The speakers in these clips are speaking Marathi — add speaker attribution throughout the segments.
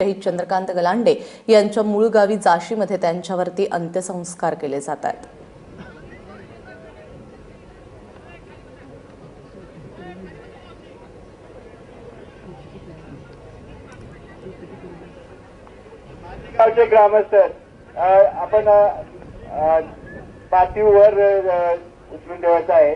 Speaker 1: शहीद चंद्रकांत गलांडे यांच्या मूळ गावी जाशीमध्ये त्यांच्यावरती अंत्यसंस्कार केले जात आहेत।
Speaker 2: गावचे ग्रामस्थ आपण पाठीवर उचलून ठेवायचं आहे।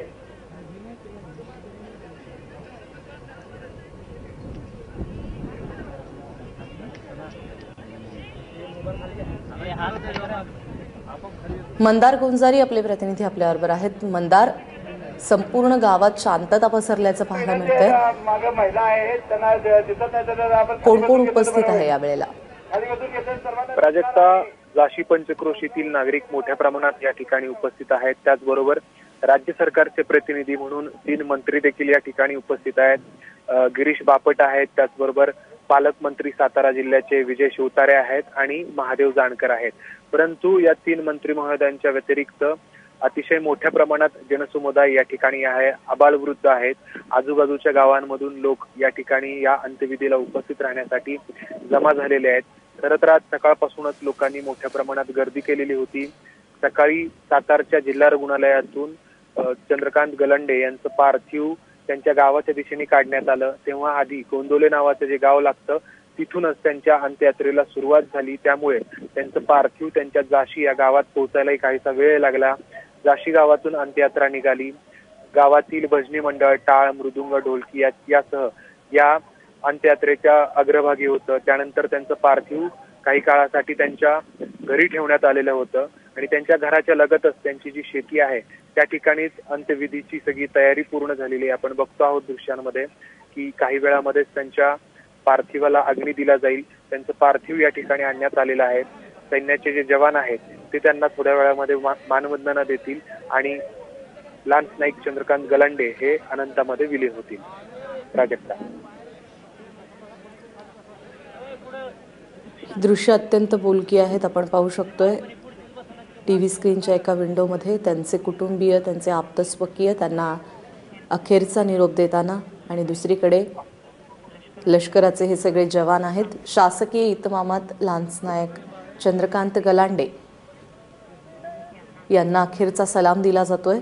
Speaker 1: मंदार गोंजारी आपले प्रतिनिधी आपल्याबरोबर आहेत। मंदार, संपूर्ण गावात शांतता पसरल्याचं पाहायला मिळतंय। कोण कोण उपस्थित आहे यावेळेला?
Speaker 3: प्राजक्ता, जाशी पंचक्रोशीतील नागरिक मोठ्या प्रमाणात या ठिकाणी उपस्थित आहेत। त्याचबरोबर राज्य सरकारचे प्रतिनिधी म्हणून 3 मंत्री देखील या ठिकाणी उपस्थित आहेत। गिरीश बापट आहेत, त्याचबरोबर पालकमंत्री सातारा जिल्ह्याचे विजय शिवतारे आहेत आणि महादेव जानकर आहेत। परंतु या 3 मंत्री महोदयांच्या व्यतिरिक्त अतिशय मोठ्या प्रमाणात जनसमुदाय या ठिकाणी आहे। आबालवृद्ध आहेत। आजूबाजूच्या गावांमधून लोक या ठिकाणी या अंत्यविधीला उपस्थित राहण्यासाठी जमा झालेले आहेत। खरं तर आज सकाळपासूनच लोकांनी मोठ्या प्रमाणात गर्दी केलेली होती। सकाळी सातारच्या जिल्हा रुग्णालयातून चंद्रकांत गलांडे यांचं पार्थिव त्यांच्या गावाच्या दिशेने काढण्यात आलं। तेव्हा आधी गोंदोले नावाचं जे गाव लागतं तिथूनच त्यांच्या अंत्ययात्रेला सुरुवात झाली। त्यामुळे त्यांचं पार्थिव त्यांच्या जाशी या गावात पोहोचायलाही काहीसा वेळ लागला। जाशी गावातून अंत्ययात्रा निघाली। गावातील भजनी मंडळ, टाळ, मृदुंग, ढोलकी यासह या अंत्ययात्रेच्या अग्रभागी होतं। त्यानंतर त्यांचं पार्थिव काही काळासाठी त्यांच्या घरी ठेवण्यात आलेलं होतं आणि त्यांच्या घराच्या लगतच त्यांची जी शेती आहे त्या ठिकाणीच अंत्यविधीची सगळी तयारी पूर्ण झालेली आहे। आपण बघतो आहोत दृश्यांमध्ये की काही वेळामध्येच त्यांच्या पार्थिवाला अग्नी दिला जाईल। त्यांचं पार्थिव या ठिकाणी आणण्यात आलेलं आहे। सैन्याचे जे जवान आहेत ते त्यांना थोड्या वेळामध्ये मानवंदना देतील आणि लान्स नाईक चंद्रकांत गलांडे हे अनंतामध्ये विलीन होतील। प्राजक्ता,
Speaker 1: दृश्य अत्यंत बोलकी आहेत। आपण पाहू शकतोय टीव्ही स्क्रीनच्या एका विंडोमध्ये त्यांचे कुटुंबीय, त्यांचे आप्तस्वकीय त्यांना अखेरचा निरोप देताना, आणि दुसरीकडे लष्कराचे हे सगळे जवान आहेत। शासकीय इतमामात लान्स नायक चंद्रकांत गलांडे यांना अखेरचा सलाम दिला जातोय।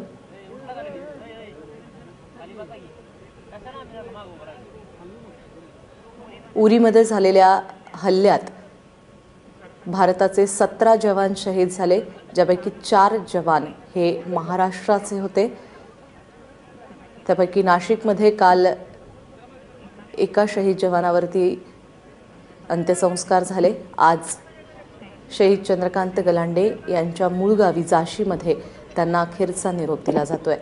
Speaker 1: उरीमध्ये झालेल्या हल्ल्यात भारताचे 17 जवान शहीद झाले, ज्यापैकी 4 जवान हे महाराष्ट्राचे होते। त्यापैकी नाशिकमध्ये काल एका शहीद जवानावरती अंत्यसंस्कार झाले। आज शहीद चंद्रकांत गलांडे यांच्या मूळ गावी जाशीमध्ये त्यांना अखेरचा निरोप दिला जातोय।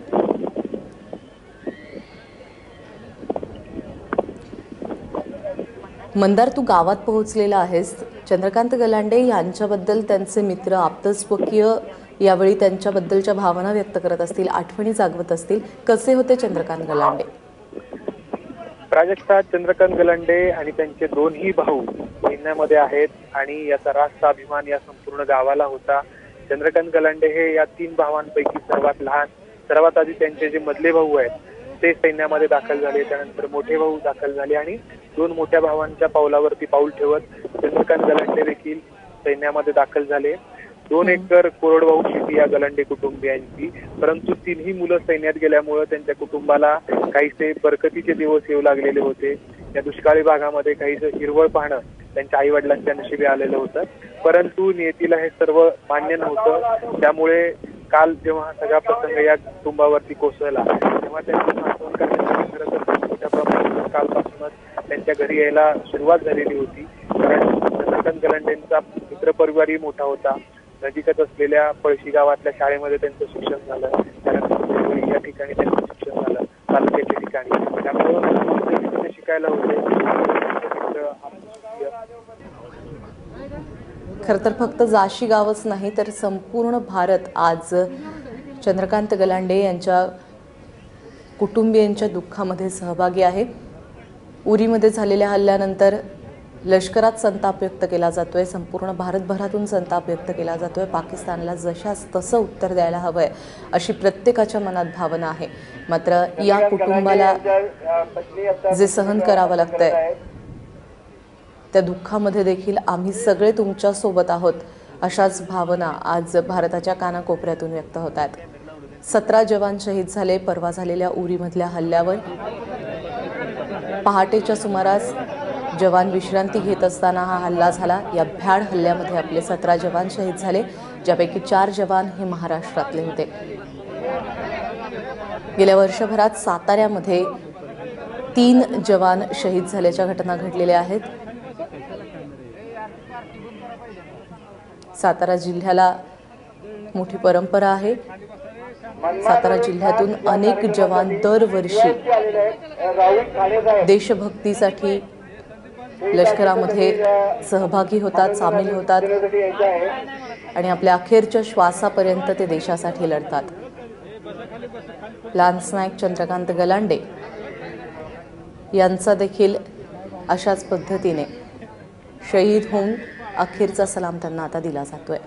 Speaker 1: मंदार, तू गावात पोहोचलेला आहेस। चंद्रकांत गलांडे यांच्याबद्दल त्यांचे मित्र, आप्तस्वकीय यावेळी त्यांच्याबद्दलच्या भावना व्यक्त करत असतील, आठवणी जागवत असतील। कसे होते चंद्रकांत गलांडे?
Speaker 3: प्राजक्ता, चंद्रकांत गलांडे आणि त्यांचे 2ही भाऊ सैन्यामध्ये आहेत आणि याचा रास्त अभिमान या संपूर्ण गावाला होता। चंद्रकांत गलांडे हे या 3 भावांपैकी सर्वात लहान। सर्वात आधी त्यांचे जे मधले भाऊ आहेत ते सैन्यामध्ये दाखल झाले, त्यानंतर मोठे भाऊ दाखल झाले आणि 2 मोठ्या भावांच्या पावलावरती पाऊल ठेवत चंद्रकांत गलांडे देखील सैन्यामध्ये दाखल झाले। 2 एकर कोरडवाहू शेती या गलांडे कुटुंबियांची। परंतु 3ही मुलं सैन्यात गेल्यामुळे त्यांच्या कुटुंबाला काहीसे बरकतीचे दिवस येऊ लागलेले होते। या दुष्काळी भागामध्ये काहीसं हिरवळ पाहणं त्यांच्या आई वडिलांच्या नशिबी आलेलं होतं। परंतु नियतीला हे सर्व मान्य नव्हतं। त्यामुळे काल जेव्हा सगळा प्रसंग या कुटुंबावरती कोसळला तेव्हा त्यांचं सांत्वन करण्यासाठी खरं तर मोठ्या प्रमाणात कालपासूनच त्यांच्या घरी यायला सुरुवात झालेली होती। कारण चंद्रकांत गलांडेंचा मित्रपरिवारही मोठा होता। नजीकच असलेल्या पळशी गावातल्या शाळेमध्ये त्यांचं शिक्षण झालं, त्यानंतर या ठिकाणी त्यांचं शिक्षण झालं तालुक्याच्या ठिकाणी। त्यामुळे शिकायला होते।
Speaker 1: खरं तर फक्त जाशी गावच नाही तर संपूर्ण भारत आज चंद्रकांत गलांडे यांच्या कुटुंबियांच्या दुःखामध्ये सहभागी आहे। उरीमध्ये झालेल्या हल्ल्यानंतर लष्करात संताप व्यक्त केला जातोय, संपूर्ण भारतभरातून संताप व्यक्त केला जातोय। पाकिस्तानला जशास तसं उत्तर द्यायला हवंय अशी प्रत्येकाच्या मनात भावना आहे। मात्र या कुटुंबाला जे सहन करावं लागतंय त्या दुःखामध्ये देखील आम्ही सगळे तुमच्या सोबत आहोत, अशाच भावना आज भारताच्या कानाकोपऱ्यातून व्यक्त होत आहेत. 17 जवान शहीद झाले परवा झालेल्या उरीमधल्या हल्ल्यावर. पहाटेच्या सुमारास जवान विश्रांती घेत असताना हा हल्ला झाला. या भ्याड हल्ल्यामध्ये आपले 17 जवान शहीद झाले, ज्यापैकी 4 जवान हे महाराष्ट्रातले होते. गेल्या वर्षभरात साताऱ्यामध्ये 3 जवान शहीद झाल्याच्या घटना घडलेल्या आहेत. सातारा जिल्ह्याला मोठी परंपरा आहे. सातारा जिल्ह्यातून अनेक जवान दरवर्षी देशभक्तीसाठी लष्करामध्ये सहभागी होतात, सामील होतात आणि आपल्या अखेरच्या श्वासापर्यंत ते देशासाठी लढतात. लान्स नायक चंद्रकांत गलांडे यांचा देखील अशाच पद्धतीने शहीद होऊन अखेरचा सलाम त्यांना आता दिला जातोय.